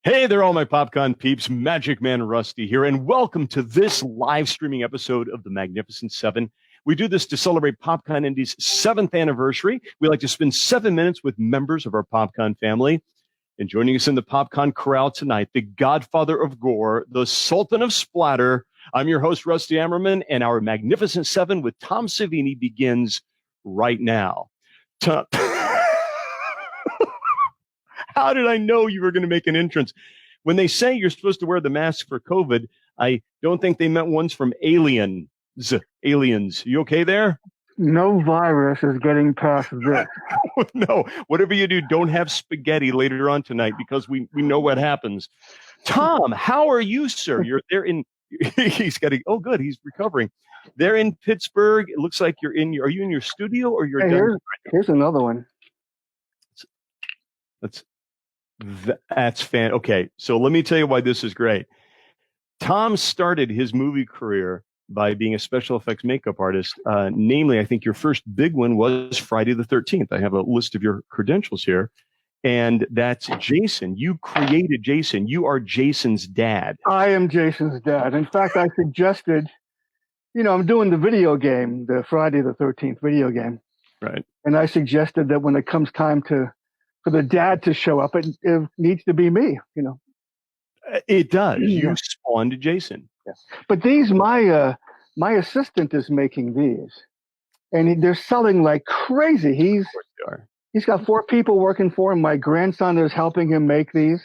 Hey there, all my PopCon peeps. Magic Man Rusty here, and welcome to this live streaming episode of the Magnificent Seven. We do this to celebrate PopCon Indy's 7th anniversary. We like to spend 7 minutes with members of our PopCon family. And joining us in the PopCon corral tonight, the godfather of gore, the sultan of splatter. I'm your host, Rusty Ammerman, and our Magnificent Seven with Tom Savini begins right now. Tom. How did I know you were going to make an entrance? When they say you're supposed to wear the mask for COVID, I don't think they meant ones from aliens. Aliens. You okay there? No virus is getting past this. No. Whatever you do, don't have spaghetti later on tonight because we know what happens. Tom, how are you, sir? You're there in... Oh, good. He's recovering. They're in Pittsburgh. It looks like are you in your studio or you're done? Here's another one. That's fan. Okay, so let me tell you why this is great. Tom started his movie career by being a special effects makeup artist. Namely, I think your first big one was Friday the 13th. I have a list of your credentials here, and that's Jason. You created Jason. You are Jason's dad. I am Jason's dad. In fact, I suggested, I'm doing the video game, the Friday the 13th video game. Right. And I suggested that when it comes time for the dad to show up, it needs to be me, It does. Yeah. You spawned Jason. Yeah. But these, my assistant is making these, and they're selling like crazy. He's got 4 people working for him. My grandson is helping him make these.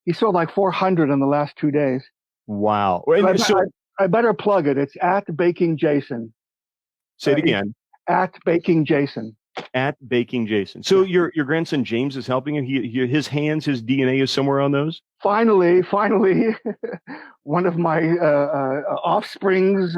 He sold like 400 in the last 2 days. Wow. I better plug it. It's at Baking Jason. Say it again. At Baking Jason. At Baking Jason. So your grandson James is helping him. His DNA is somewhere on those. Finally, one of my offsprings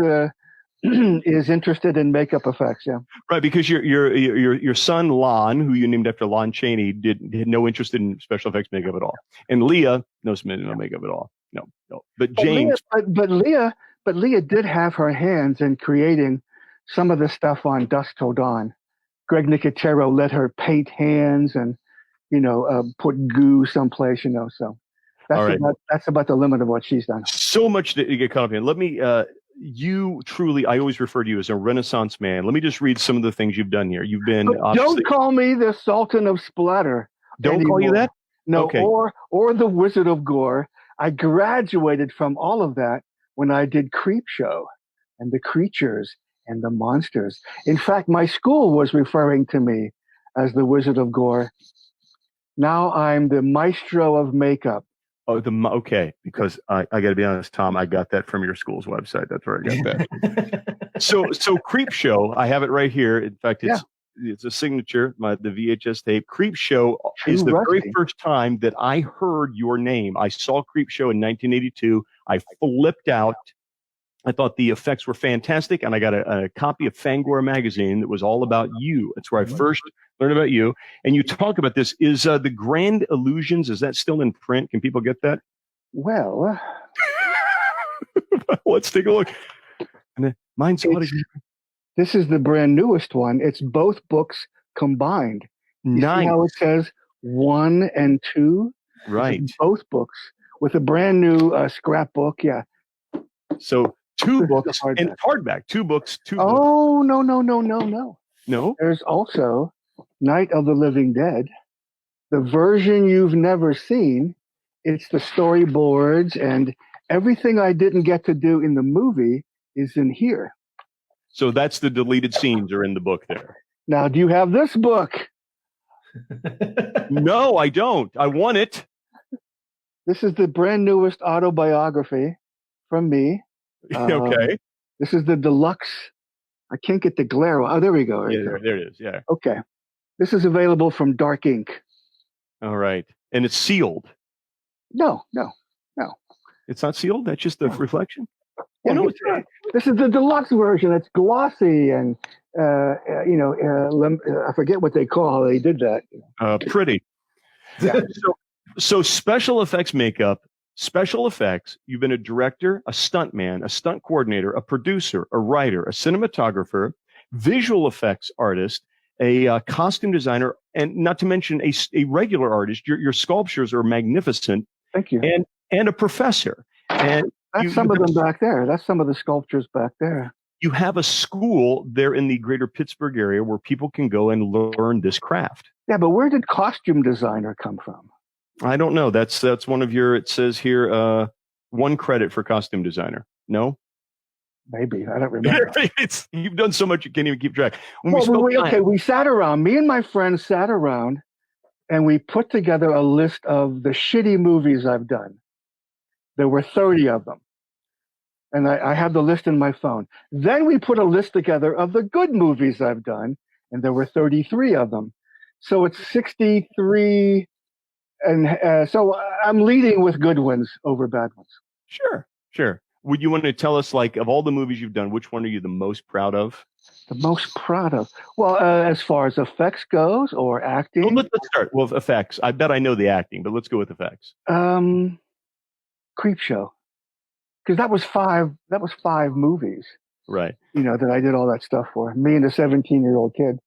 is interested in makeup effects. Yeah, right. Because your son Lon, who you named after Lon Chaney, had no interest in special effects makeup at all, and Leah no makeup at all. No. But James, but Leah did have her hands in creating some of the stuff on Dusk Till Dawn. Greg Nicotero let her paint hands and, put goo someplace, so that's about the limit of what she's done. So much that you get caught up in. Let me, you truly, I always refer to you as a Renaissance man. Let me just read some of the things you've done here. You've been... Don't call me the Sultan of Splatter. Don't anymore. Call you that? No, okay. or the Wizard of Gore. I graduated from all of that when I did Creep Show and the creatures and the monsters. In fact, my school was referring to me as the Wizard of Gore. Now I'm the maestro of makeup. Oh, okay. Because I got to be honest, Tom, I got that from your school's website. That's where I got that. So Creep Show, I have it right here. In fact, it's a signature, the VHS tape. Creep Show is the very first time that I heard your name. I saw Creep Show in 1982. I flipped out. I thought the effects were fantastic, and I got a copy of Fangor magazine that was all about you. That's where I first learned about you. And you talk about this. Is the Grand Illusions, is that still in print? Can people get that? Well, let's take a look. Mine's this is the brand newest one. It's both books combined. Nice. See how it says 1 and 2? Right. Both books with a brand new scrapbook. Yeah. So 2 books and hardback. 2 books. Oh, no. No? There's also Night of the Living Dead, the version you've never seen. It's the storyboards and everything I didn't get to do in the movie is in here. So that's the deleted scenes are in the book there. Now, do you have this book? No, I don't. I want it. This is the brand newest autobiography from me. Okay. This is the deluxe. I can't get the glare. Oh, there we go. Right there it is. Yeah. Okay. This is available from Dark Ink. All right. And it's sealed. No. It's not sealed? That's just the reflection? Yeah, no, this is the deluxe version. It's glossy and, I forget what they call how they did that. Pretty. Yeah. So special effects makeup, special effects, you've been a director, a stuntman, a stunt coordinator, a producer, a writer, a cinematographer, visual effects artist, a costume designer, and not to mention a regular artist. Your sculptures are magnificent. Thank you. And a professor. And that's some of them back there. That's some of the sculptures back there. You have a school there in the greater Pittsburgh area where people can go and learn this craft. Yeah, but where did costume designer come from? I don't know. That's one of your, it says here, 1 credit for costume designer. No? Maybe. I don't remember. You've done so much you can't even keep track. We sat around. Me and my friends sat around and we put together a list of the shitty movies I've done. There were 30 of them. And I have the list in my phone. Then we put a list together of the good movies I've done, and there were 33 of them. So it's 63, and so I'm leading with good ones over bad ones. Sure. Would you want to tell us, like, of all the movies you've done, which one are you the most proud of? The most proud of? Well, as far as effects goes, or acting? Well, let's start with effects. I bet I know the acting, but let's go with effects. Creepshow. Because that was 5 movies, right? That I did all that stuff for. Me and a 17-year-old kid.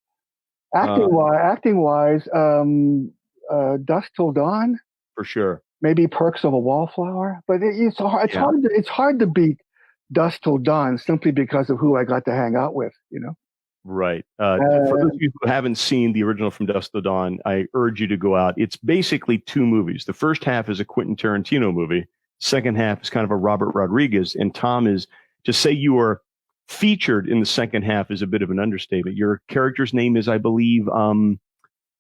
Acting wise, Dusk Till Dawn, for sure. Maybe Perks of a Wallflower, but it's hard. It's hard to beat Dusk Till Dawn simply because of who I got to hang out with. Right. For those of you who haven't seen the original From Dusk Till Dawn, I urge you to go out. It's basically 2 movies. The first half is a Quentin Tarantino movie. Second half is kind of a Robert Rodriguez, and Tom is, to say you are featured in the second half is a bit of an understatement. Your character's name is, I believe,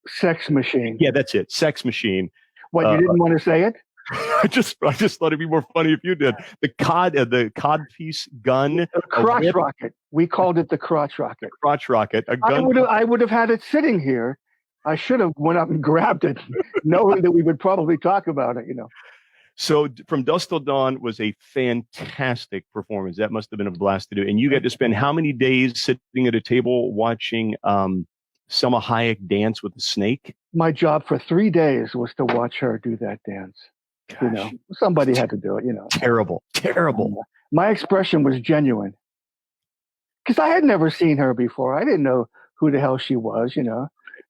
Sex Machine. Yeah, that's it. Sex Machine. What, you didn't want to say it? I just thought it'd be more funny if you did. The codpiece gun. The crotch rocket. We called it the crotch rocket. Crotch rocket. A gun. I would have had it sitting here. I should have went up and grabbed it, knowing that we would probably talk about it, So From Dusk Till Dawn was a fantastic performance. That must have been a blast to do. And you got to spend how many days sitting at a table watching Selma Hayek dance with the snake? My job for 3 days was to watch her do that dance. Gosh. Somebody had to do it, Terrible. My expression was genuine. Because I had never seen her before. I didn't know who the hell she was,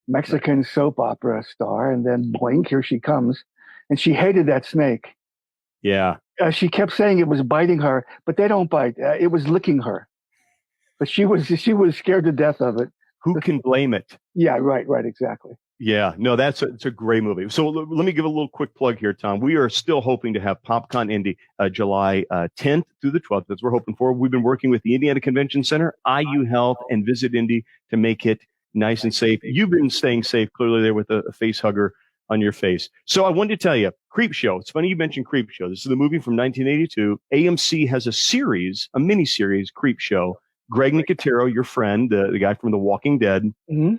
Mexican soap opera star. And then blink, here she comes. And she hated that snake. Yeah. She kept saying it was biting her, but they don't bite. It was licking her. But she was scared to death of it. Who can blame it? Yeah, right, exactly. Yeah, no, it's a great movie. So let me give a little quick plug here, Tom. We are still hoping to have PopCon Indy July 10th through the 12th. That's what we're hoping for. We've been working with the Indiana Convention Center, IU Health, and Visit Indy to make it nice and safe. You've been staying safe clearly there with a face hugger on your face. So I wanted to tell you, Creepshow. It's funny you mentioned Creepshow. This is the movie from 1982. AMC has a mini-series, Creepshow. Greg Nicotero, your friend, the guy from The Walking Dead. Mm-hmm.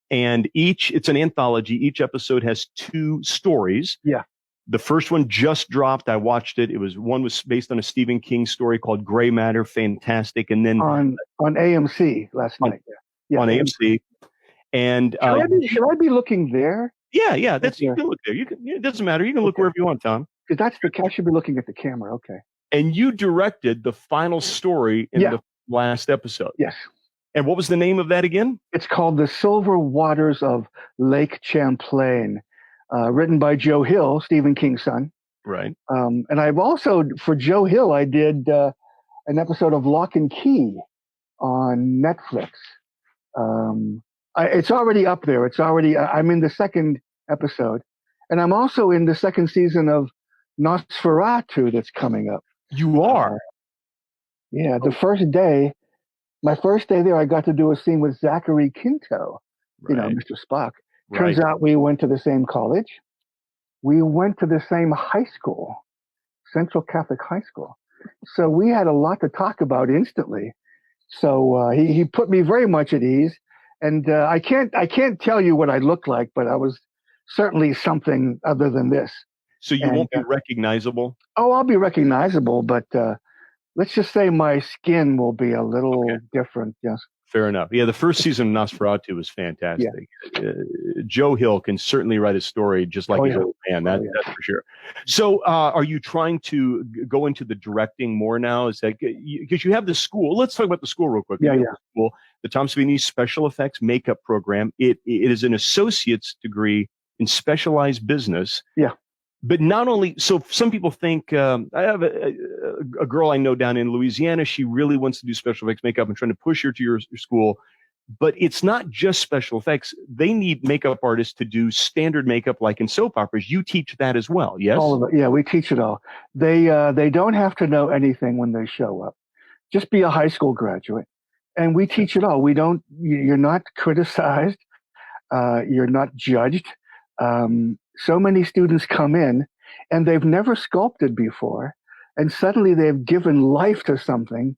And it's an anthology. Each episode has 2 stories. Yeah. The first one just dropped. I watched it. One was based on a Stephen King story called Gray Matter. Fantastic. And then on AMC last night. Yeah. On AMC. And should I be looking there? Yeah. You can look there. It doesn't matter. You can look wherever you want, Tom. Because I should be looking at the camera. Okay. And you directed the final story in the last episode. Yes. And what was the name of that again? It's called The Silver Waters of Lake Champlain, written by Joe Hill, Stephen King's son. Right. And I've also, for Joe Hill, I did an episode of Lock and Key on Netflix. It's already up there. I'm in the second episode. And I'm also in the second season of Nosferatu that's coming up. You are? Yeah, my first day there, I got to do a scene with Zachary Quinto, Mr. Spock. Turns out we went to the same college. We went to the same high school, Central Catholic High School. So we had a lot to talk about instantly. So he put me very much at ease. And I can't tell you what I looked like, but I was certainly something other than this. So you won't be recognizable? Oh, I'll be recognizable, but let's just say my skin will be a little different. Yes. Fair enough. Yeah, the first season of Nosferatu was fantastic. Yeah. Joe Hill can certainly write a story just like a old man. That's for sure. So are you trying to go into the directing more now? Is that because you have the school? Let's talk about the school real quick. The Tom Savini Special Effects Makeup Program. It is an associate's degree in specialized business. Yeah. But not only, so some people think, I have a girl I know down in Louisiana. She really wants to do special effects makeup and trying to push her to your school. But it's not just special effects. They need makeup artists to do standard makeup like in soap operas. You teach that as well, yes? All of it. Yeah, we teach it all. They don't have to know anything when they show up. Just be a high school graduate. And we teach it all. You're not criticized. You're not judged. So many students come in and they've never sculpted before. And suddenly they've given life to something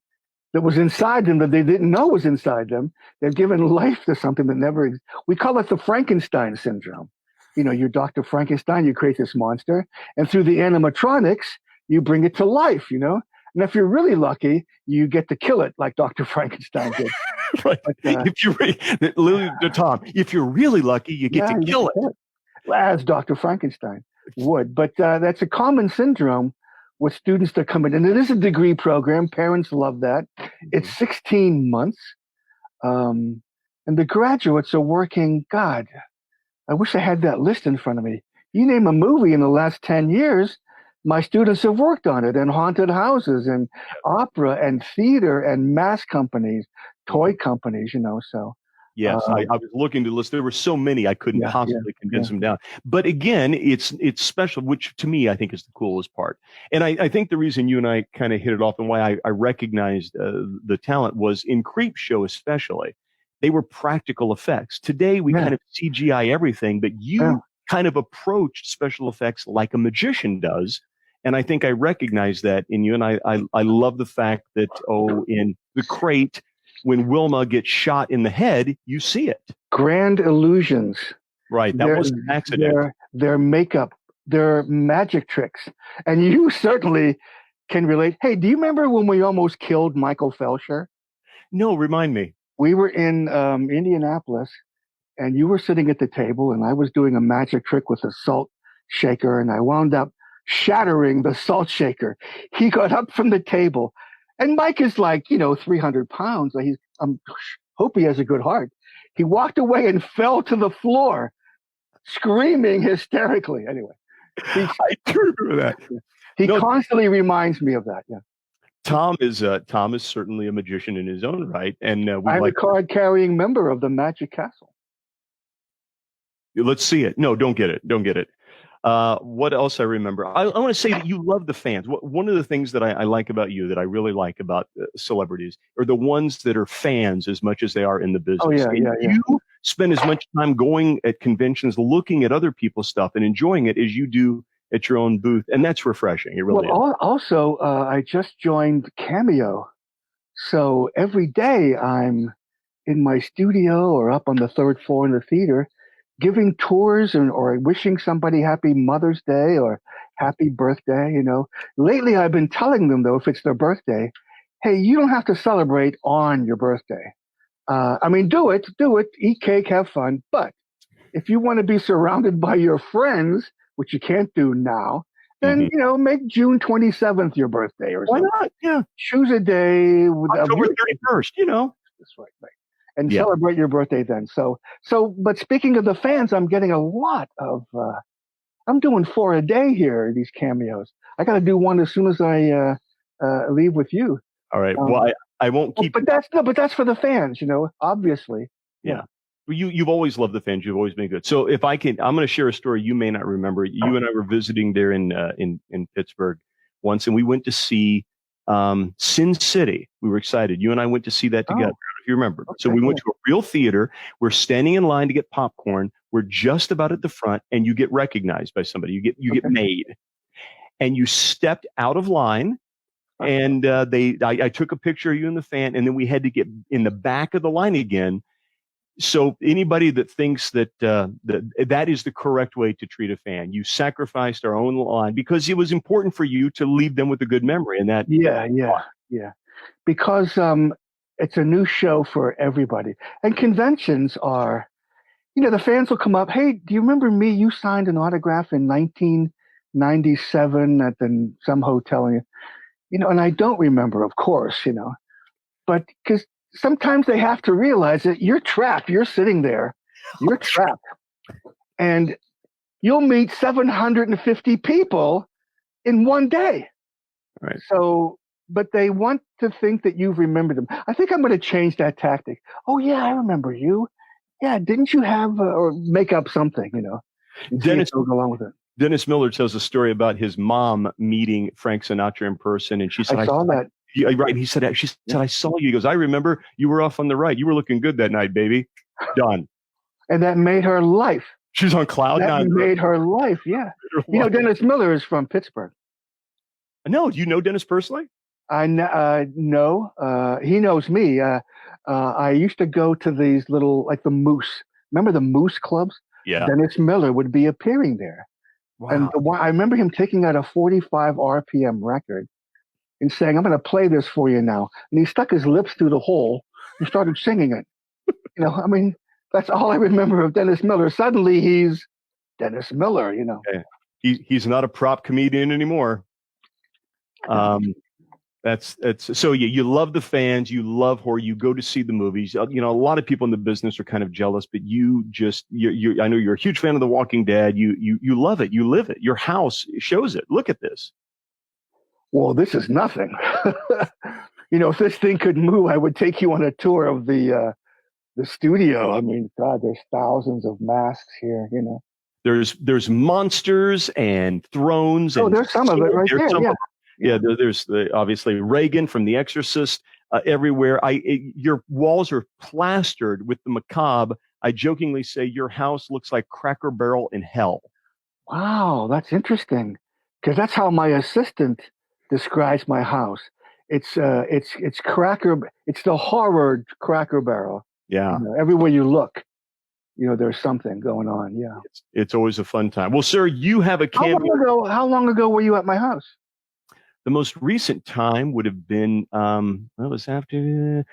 that was inside them that they didn't know was inside them. They've given life to something that never, we call it the Frankenstein syndrome. You're Dr. Frankenstein, you create this monster, and through the animatronics, you bring it to life, And if you're really lucky, you get to kill it like Dr. Frankenstein did. Right. But, Tom, if you're really lucky, you get to kill it. As Dr. Frankenstein would. But that's a common syndrome with students that come in. And it is a degree program. Parents love that. It's 16 months. And the graduates are working, God, I wish I had that list in front of me. You name a movie in the last 10 years, my students have worked on it, and haunted houses and opera and theater and mask companies, toy companies, so. Yes, I was looking to list. There were so many I couldn't possibly condense them down. But again, it's special, which to me I think is the coolest part. And I think the reason you and I kind of hit it off and why I recognized the talent was in Creep Show especially. They were practical effects. Today we kind of CGI everything, but you kind of approached special effects like a magician does. And I think I recognize that in you. And I love the fact that, in The Crate, when Wilma gets shot in the head, you see it. Grand illusions. Right. That was an accident. Their makeup, their magic tricks. And you certainly can relate. Hey, do you remember when we almost killed Michael Felsher? No, remind me. We were in Indianapolis, and you were sitting at the table, and I was doing a magic trick with a salt shaker, and I wound up shattering the salt shaker. He got up from the table. And Mike is like, 300 pounds. I hope he has a good heart. He walked away and fell to the floor, screaming hysterically. Anyway, I do remember that. He constantly reminds me of that. Yeah. Tom is certainly a magician in his own right, and I'm a card-carrying member of the Magic Castle. Let's see it. No, don't get it. Don't get it. What else I remember? I want to say that you love the fans. One of the things that I like about you, that I really like about celebrities, are the ones that are fans as much as they are in the business. Oh, yeah. You spend as much time going at conventions, looking at other people's stuff and enjoying it as you do at your own booth. And that's refreshing. It really is. Also, I just joined Cameo. So every day I'm in my studio or up on the third floor in the theater, giving tours or wishing somebody happy Mother's Day or happy birthday. Lately I've been telling them, though, if it's their birthday, hey, you don't have to celebrate on your birthday. Do it, eat cake, have fun. But if you want to be surrounded by your friends, which you can't do now, then, make June 27th your birthday or something. Why not? Yeah. Choose a day. October 31st, That's right. And celebrate your birthday then. But speaking of the fans, I'm getting a lot of, I'm doing 4 a day here, these cameos. I got to do one as soon as I leave with you. All right. Well, I won't keep. But that's for the fans, obviously. Yeah. Well, you've always loved the fans. You've always been good. So if I can, I'm going to share a story you may not remember. You and I were visiting there in Pittsburgh once, and we went to see Sin City. We were excited. You and I went to see that together. If you remember. Okay, so we went to a real theater. We're standing in line to get popcorn. We're just about at the front, and you get recognized by somebody. You get made, and you stepped out of line. And I took a picture of you and the fan, and then we had to get in the back of the line again. So anybody that thinks that that is the correct way to treat a fan, you sacrificed our own line because it was important for you to leave them with a good memory. And that because it's a new show for everybody. And conventions are, the fans will come up, hey, do you remember me? You signed an autograph in 1997 at some hotel. And I don't remember, of course, but because sometimes they have to realize that you're trapped. You're sitting there. You're trapped. And you'll meet 750 people in one day. Right. So, but they want to think that you've remembered them. I think I'm going to change that tactic. Oh yeah, I remember you. Yeah, didn't you have or make up something? Dennis go along with it. Dennis Miller tells a story about his mom meeting Frank Sinatra in person, and she said, I saw that. Yeah, right. He said, she said, I saw you. He goes, I remember you were off on the right. You were looking good that night, baby. Done. And that made her life. She's on cloud nine. That made her life. Yeah. Dennis Miller is from Pittsburgh. No, do you know Dennis personally? I know. He knows me. I used to go to these little, like the Moose. Remember the Moose clubs? Yeah. Dennis Miller would be appearing there. Wow. And I remember him taking out a 45 RPM record and saying, I'm going to play this for you now. And he stuck his lips through the hole and started singing it. I mean, that's all I remember of Dennis Miller. Suddenly he's Dennis Miller, Okay. He's not a prop comedian anymore. That's so you love the fans, you love horror, you go to see the movies. A lot of people in the business are kind of jealous, but you I know you're a huge fan of The Walking Dead. You love it, you live it. Your house shows it. Look at this. Well, this is nothing. If this thing could move, I would take you on a tour of the studio. I mean, God, there's thousands of masks here. There's monsters and thrones. Oh, there's some of it right there. Yeah. There's obviously Reagan from The Exorcist everywhere. Your walls are plastered with the macabre. I jokingly say your house looks like Cracker Barrel in hell. Wow, that's interesting, because that's how my assistant describes my house. It's Cracker. It's the horror Cracker Barrel. Yeah. Everywhere you look, there's something going on. Yeah. It's always a fun time. Well, sir, you have a cameo. How long ago were you at my house? The most recent time would have been, it was after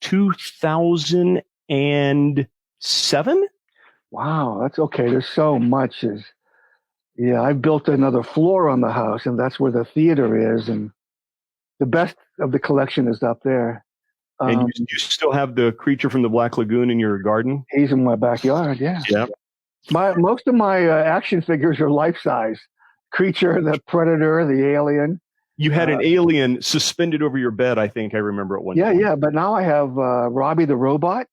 2007. Wow, that's okay. There's so much. I built another floor on the house, and that's where the theater is, and the best of the collection is up there. And you still have the creature from the Black Lagoon in your garden? He's in my backyard, yeah. Yeah. Most of my action figures are life-size. Creature, the Predator, the Alien. You had an alien suspended over your bed, I think I remember at one point. Yeah, but now I have Robbie the Robot.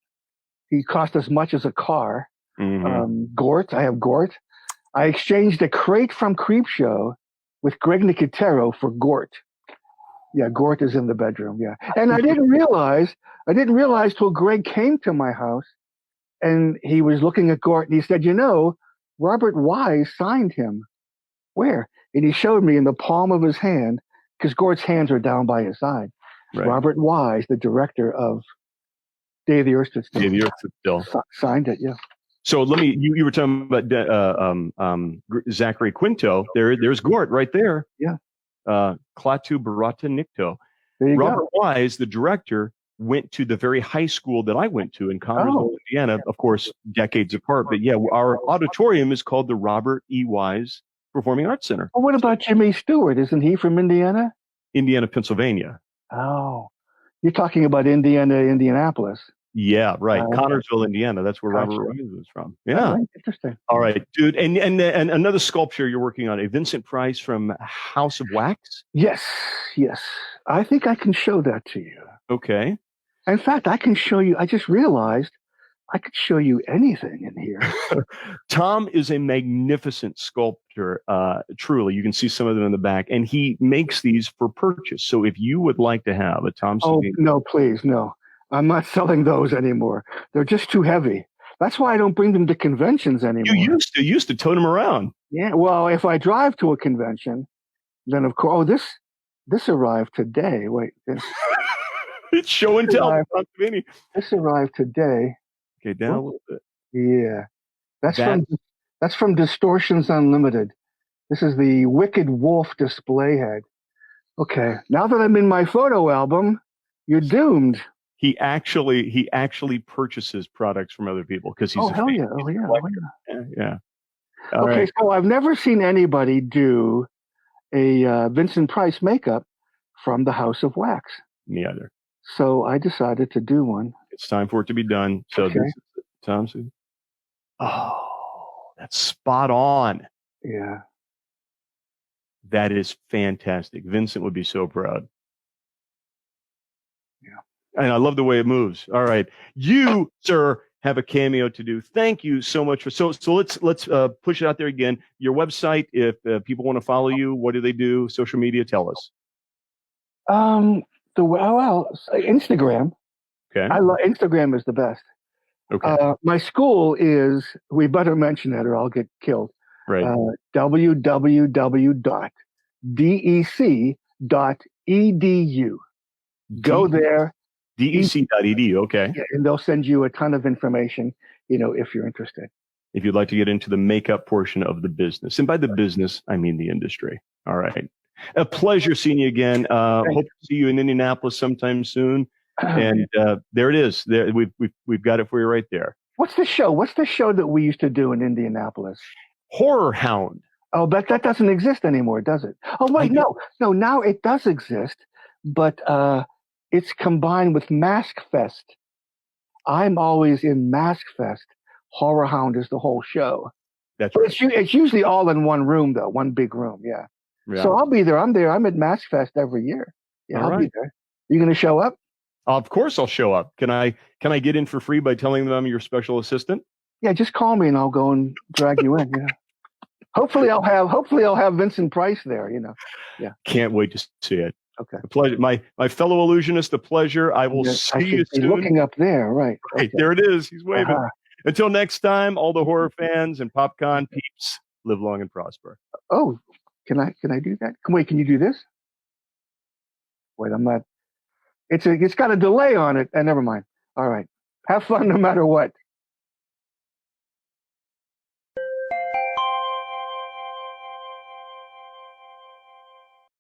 He cost as much as a car. Mm-hmm. Gort, I have Gort. I exchanged a crate from Creepshow with Greg Nicotero for Gort. Yeah, Gort is in the bedroom, yeah. And I didn't realize till Greg came to my house and he was looking at Gort and he said, Robert Wise signed him. Where? And he showed me in the palm of his hand, because Gort's hands are down by his side. Right. Robert Wise, the director of Day of the Earth Stood Still, signed it. Yeah. So you were talking about Zachary Quinto. There's Gort right there. Yeah. Klaatu Barata Nikto. Robert Wise, the director, went to the very high school that I went to in Connersville, Indiana. Of course, decades apart. But yeah, our auditorium is called the Robert E. Wise Performing Arts Center. Well, what about Jimmy Stewart? Isn't he from Indiana? Indiana, Pennsylvania. Oh, you're talking about Indianapolis. Yeah, right. Connersville, Indiana. That's where Robert Wise was from. Yeah. Right. Interesting. All right, dude. And another sculpture you're working on, a Vincent Price from House of Wax? Yes. I think I can show that to you. Okay. In fact, I can show you. I just realized I could show you anything in here. Tom is a magnificent sculptor, truly. You can see some of them in the back, and he makes these for purchase. So if you would like to have a Tom Savini... Oh, no, please, no. I'm not selling those anymore. They're just too heavy. That's why I don't bring them to conventions anymore. You used to tote them around. Yeah, well, if I drive to a convention, then of course, this arrived today. Wait, it's show and tell. This arrived today. Okay, down a little bit. Yeah, that's from Distortions Unlimited. This is the Wicked Wolf display head. Okay, now that I'm in my photo album, you're doomed. He actually purchases products from other people because he's yeah. Okay, so I've never seen anybody do a Vincent Price makeup from the House of Wax. Me either. So I decided to do one. It's time for it to be done. So this is Tom Savini. Oh, That's spot on. Yeah. That is fantastic. Vincent would be so proud. Yeah. And I love the way it moves. All right. You, sir, have a cameo to do. Thank you so much for so let's push it out there again. Your website, if people want to follow you, what do they do? Social media, tell us. Instagram. Okay. I love Instagram is the best. Okay. My school is, we better mention it or I'll get killed. Right. www.dec.edu. Go there. DEC.edu. Okay. Yeah, and they'll send you a ton of information, if you're interested. If you'd like to get into the makeup portion of the business. And by the business, I mean the industry. All right. A pleasure seeing you again. Hope to see you in Indianapolis sometime soon. And there it is. There we've got it for you right there. What's the show? What's the show that we used to do in Indianapolis? Horror Hound. Oh, but that doesn't exist anymore, does it? Oh, wait, no. Now it does exist, but it's combined with Mask Fest. I'm always in Mask Fest. Horror Hound is the whole show. That's right. It's usually all in one room, though, one big room. Yeah. So I'll be there. I'm there. I'm at Mask Fest every year. Yeah, I'll be there. You going to show up? Of course I'll show up. Can I get in for free by telling them I'm your special assistant? Yeah, just call me and I'll go and drag you in. Yeah. Hopefully I'll have Vincent Price there, Yeah. Can't wait to see it. Okay. A pleasure. My fellow illusionist, a pleasure. I will see you soon. Looking up there, right. Right, okay. There it is. He's waving. Until next time, all the horror fans and PopCon peeps, live long and prosper. Oh, can I do that? Wait, can you do this? Wait, I'm not. It's got a delay on it. Never mind. All right. Have fun no matter what.